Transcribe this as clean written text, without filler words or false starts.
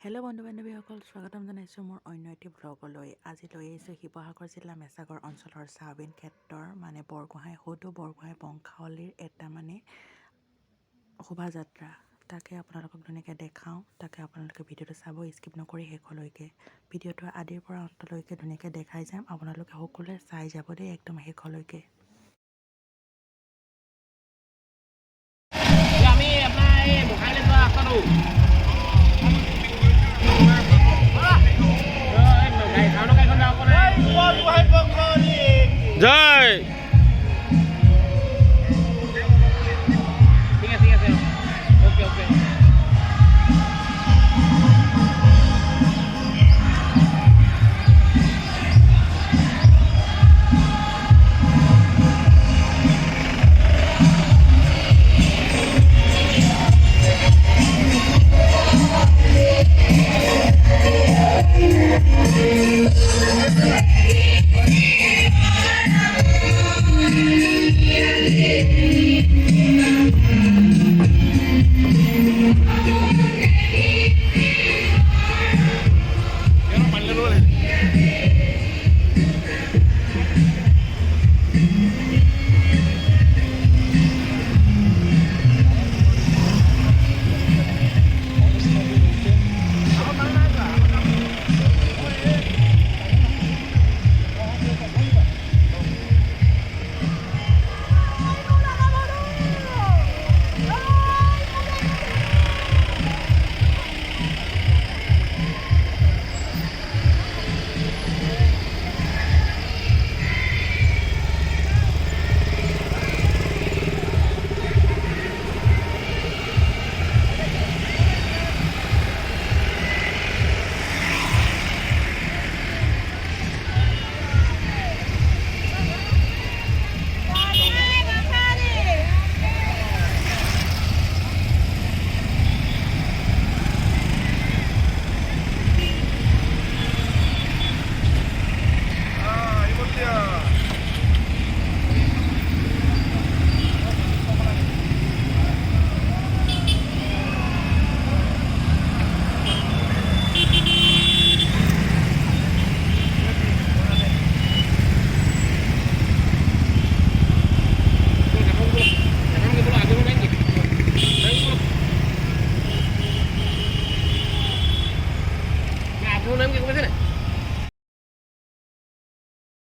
Hello' বন্ধু বান্ধৱীসকল, স্বাগতম জনাইছোঁ মোৰ অন্য এটি ব্লগলৈ। আজি লৈ আহিছোঁ শিৱসাগৰ জিলা মেছাগৰ অঞ্চলৰ চাহবিন ক্ষেত্ৰৰ বৰগোহাঁই সৌদু বৰগোহাঁই বংশাৱলীৰ এটা শোভাযাত্ৰা। তাকে আপোনালোকক ধুনীয়াকৈ দেখাওঁ। তাকে আপোনালোকে ভিডিঅ'টো চাব, স্কিপ নকৰি শেষলৈকে। ভিডিঅ'টো আদিৰ পৰা অন্তলৈকে ধুনীয়াকৈ দেখাই যাম। আপোনালোকে সকলোৱে চাই যাব দেই একদম শেষলৈকে। আমি আপোনাৰ এই গোহাঁইলৈ যোৱা ৰাস্তাটো জয় ঠিক আছে অ'কে অ'কে